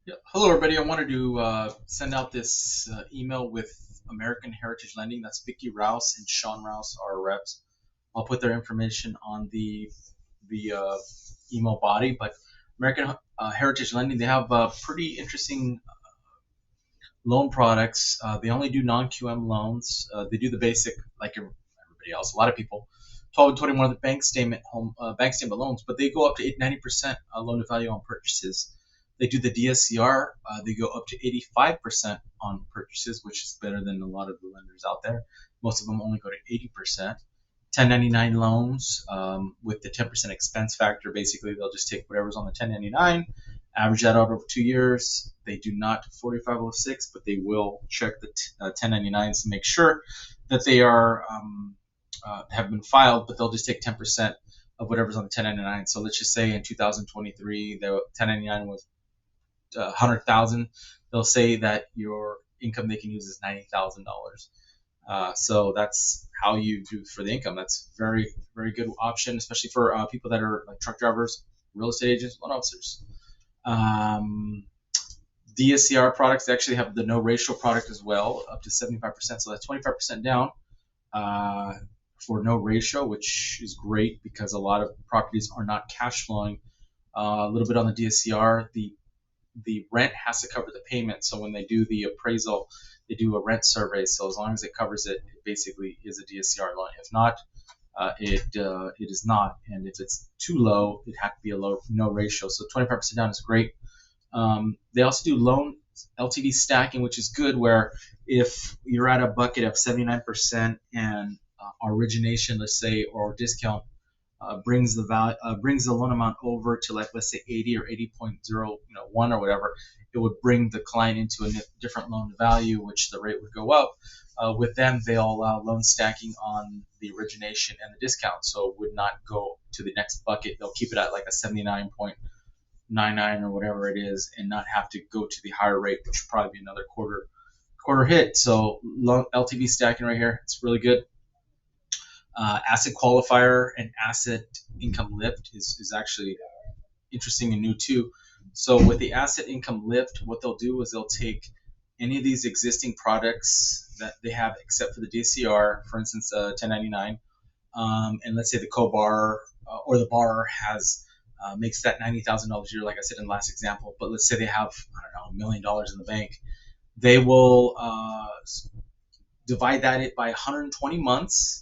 Yeah. Hello, everybody. I wanted to send out this email with American Heritage Lending. That's Vicky Rouse and Sean Rouse, our reps. I'll put their information on the email body. But American Heritage Lending, they have pretty interesting loan products. They only do non-QM loans. They do the basic like everybody else. A lot of people, 12 and 21 of the bank statement loans, but they go up to 90% loan to value on purchases. They do the DSCR. They go up to 85% on purchases, which is better than a lot of the lenders out there. Most of them only go to 80%. 1099 loans with the 10% expense factor. Basically, they'll just take whatever's on the 1099, average that out over 2 years. They do not 4506, but they will check the 1099s to make sure that they are have been filed, but they'll just take 10% of whatever's on the 1099. So let's just say in 2023, the 1099 was 100,000. They'll say that your income they can use is $90,000. So that's how you do for the income. That's very, very good option, especially for people that are like truck drivers, real estate agents, loan officers. Um, DSCR products actually have the no ratio product as well, up to 75%. So that's 25% down uh, for no ratio, which is great because a lot of properties are not cash flowing. A little bit on the DSCR, the rent has to cover the payment. So when they do the appraisal, they do a rent survey. So as long as it covers it, it basically is a DSCR loan. If not, it is not. And if it's too low, it has to be a low no ratio. So 25% down is great. They also do loan LTV stacking, which is good. Where if you're at a bucket of 79% and origination, let's say, or discount brings the value brings the loan amount over to, like, let's say 80 or 80.01 or whatever, it would bring the client into a different loan to value, which the rate would go up. With them, they'll allow loan stacking on the origination and the discount, so it would not go to the next bucket. They'll keep it at like a 79.99 or whatever it is, and not have to go to the higher rate, which would probably be another quarter hit. So LTV stacking right here, it's really good. Asset qualifier and asset income lift is actually interesting and new too. So with the asset income lift, what they'll do is they'll take any of these existing products that they have, except for the DCR, for instance, 1099, and let's say the co-bar or the bar has makes that $90,000 a year, like I said in the last example. But let's say they have, I don't know, $1 million in the bank. They will divide that by 120 months,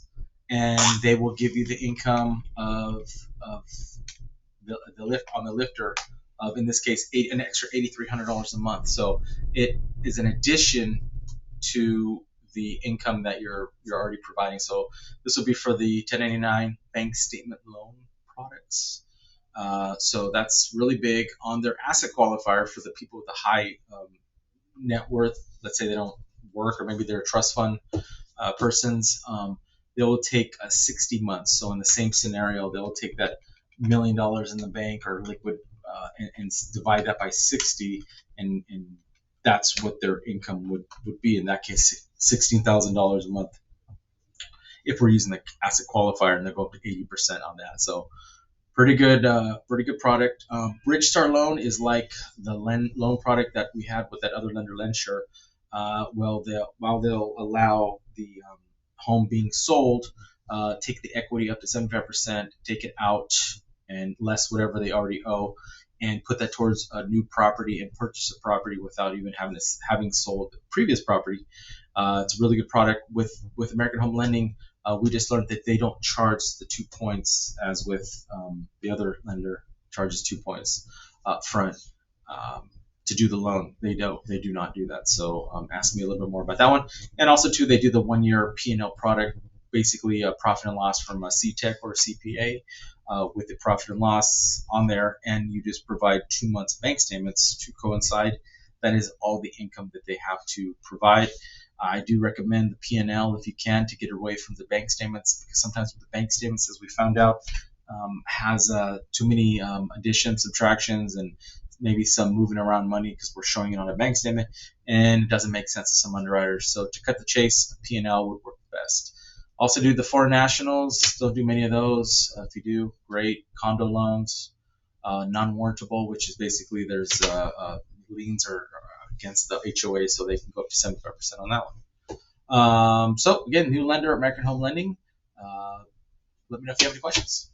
and they will give you the income of the lift on the lifter of, in this case, an extra $8,300 a month. So it is an addition to the income that you're already providing. So this will be for the 1099 bank statement loan products. So that's really big on their asset qualifier for the people with a high net worth. Let's say they don't work, or maybe they're trust fund persons. They will take 60 months. So in the same scenario, they'll take that $1 million in the bank or liquid and divide that by 60, and that's what their income would be. In that case, $16,000 a month. If we're using the asset qualifier, and they go up to 80% on that. So pretty good product. Bridge Star Loan is like the loan product that we had with that other lender, LendSure. While they'll allow the home being sold, take the equity up to 75%, take it out and less whatever they already owe, and put that towards a new property and purchase a property without even having sold the previous property. It's a really good product. With American Home Lending, we just learned that they don't charge the 2 points as with the other lender charges 2 points up front to do the loan. They do not do that. So ask me a little bit more about that one. And also too, they do the 1 year P&L product, basically a profit and loss from a CTEC or a CPA, with the profit and loss on there, and you just provide 2 months bank statements to coincide. That is all the income that they have to provide. I do recommend the P&L if you can, to get away from the bank statements, because sometimes with the bank statements, as we found out, has too many additions, subtractions, and maybe some moving around money because we're showing it on a bank statement, and it doesn't make sense to some underwriters. So to cut the chase, P&L would work best. Also do the foreign nationals. Don't do many of those. If you do, great. Condo loans, non-warrantable, which is basically there's liens are against the HOA, so they can go up to 75% on that one. So again, new lender, American Home Lending. Let me know if you have any questions.